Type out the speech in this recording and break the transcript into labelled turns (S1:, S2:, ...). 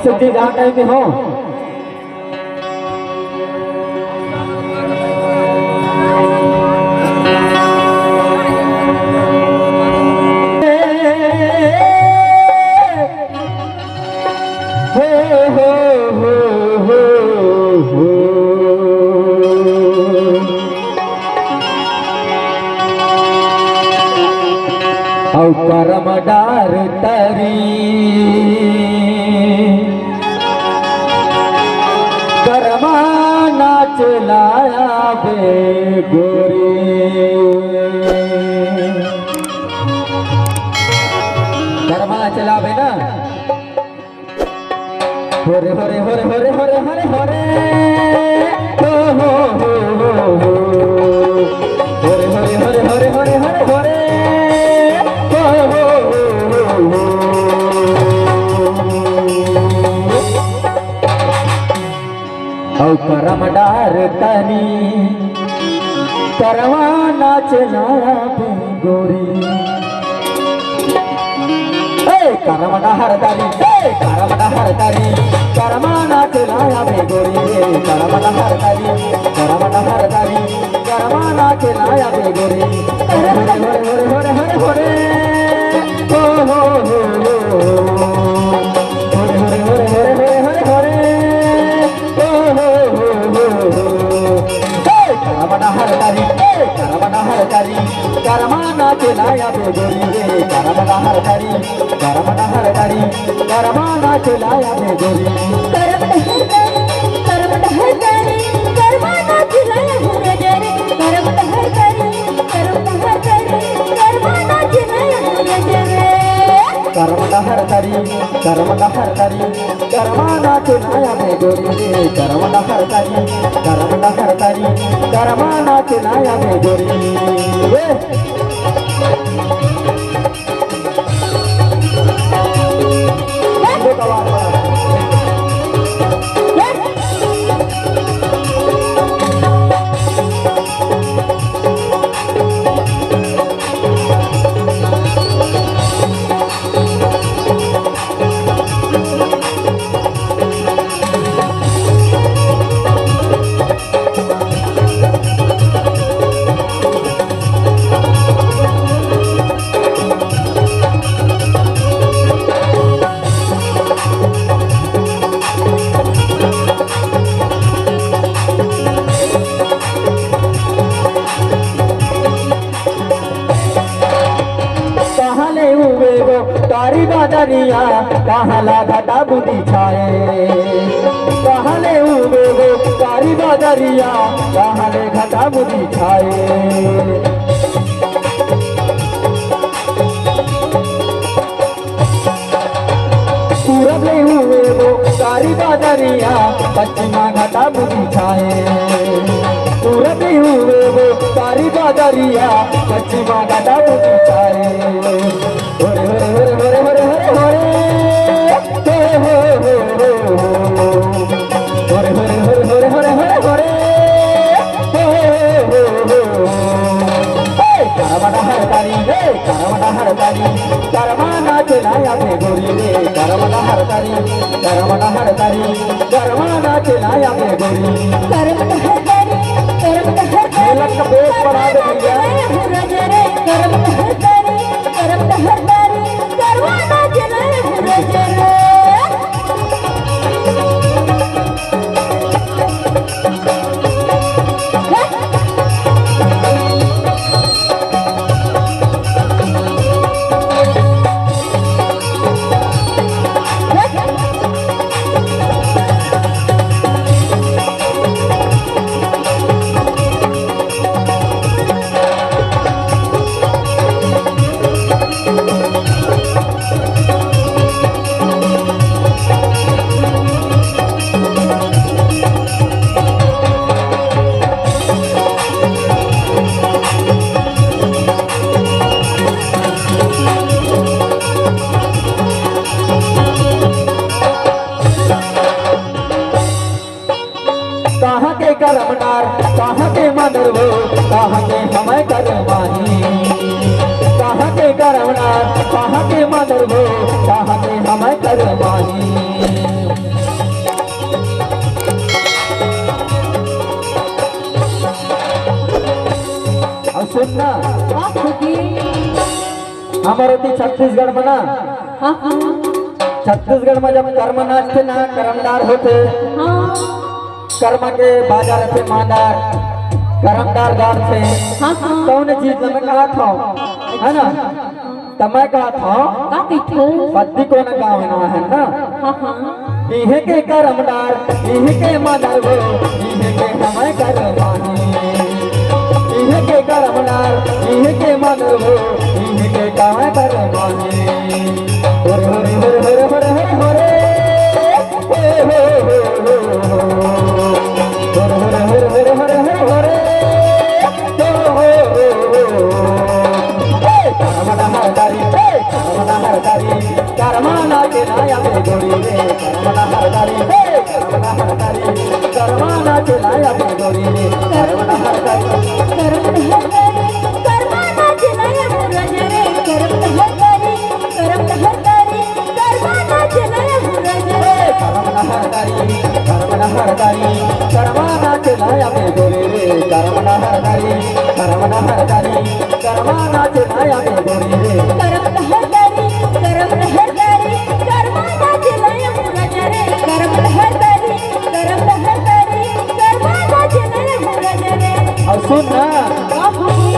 S1: कौशिक जी जहाँ कहीं भी हो, करम डार तरी करमा नाच लाया बे गोरी करमा चला बे ना होरे होरे होरे होरे होरे होरे होरे हो होरे होरे होरे होरे होरे होरे होरे करम डार तनी करवा नाच लाया बे गोरी करम डार तनी करम डार तनी करमा नाच लाया बे गोरी करम डार तनी करम डार तनी करमा नाच लाया बे गोरी होरे होरे होरे होरे होरे होरे हो हो हो होरे होरे होरे होरे होरे होरे होरे करमाना चलाया बे गोरी रे करमाना हर करी करमाना चलाया बे गोरी करमाना हर करी करमाना चलाया बे गोरी करमाना हर करी करमाना चलाया बे गोरी करमाना हर करी करमाना चलाया बे गोरी रे करमाना हर करी करमाना चलाया बे गोरी तारी बादरिया कहला घटा बुद्धि छाए कहले उबे गो तारी बादरिया कहले घटा बुद्धि छाए पूरब ले हुए वो तारी बादरिया पश्चिमा घटा बुद्धि छाए पूरब ले हुए वो तारी बादरिया पश्चिमा घटा बुद्धि छाए होरे होरे होरे होरे होरे होरे होरे होरे होरे होरे होरे होरे करमाना हर तारी करमाना चलाया बे गोरी रे करमाना हर तारी करमाना चलाया बे गोरी करमाना हर तारी लक बेस पर आ गया करमाना हर तारी करमाना चलाया बे गोरी करमनार कहाँ के मनरवो कहाँ के हमें करमाही कहाँ के करमनार कहाँ के मनरवो कहाँ के हमें करमाही सुन ना
S2: आपकी
S1: हमारे ती छत्तीसगढ़ में ना
S2: हाँ हाँ
S1: छत्तीसगढ़ में जब कर्म नाच थे ना कर्मदार होते
S2: हाँ
S1: कर्म के बाजार थे मादार कर्मदार गार थे
S2: हाँ हाँ
S1: कौन चीज में कहा था है ना तमै कहा था
S2: का कहते
S1: पति को न गाँव ना है ना
S2: हाँ हाँ
S1: इहे के कर्मदार इहे के मादार हो इहे के समय करवानी इहे के कर्मदार इहे के मादार हो इहे के समय करवानी होरे होरे होरे होरे होरे होरे होरे होरे होरे होरे होरे करमाना के लाया बे गोरी रे करमाना हरदारी करमाना के लाया बे गोरी रे करमाना हरदारी
S2: करमाना चलाया मुरज रे करमाना हरदारी करमाना चलाया मुरज रे
S1: करमाना हरदारी करमाना के लाया बे गोरी रे करमाना हरदारी करमाना के लाया बे गोरी रे
S2: करमाना हरदारी करमाना चलाया मुरज रे करमाना हरदारी करमाना चलाया मुरज रे
S1: और सुन ना
S2: आपकी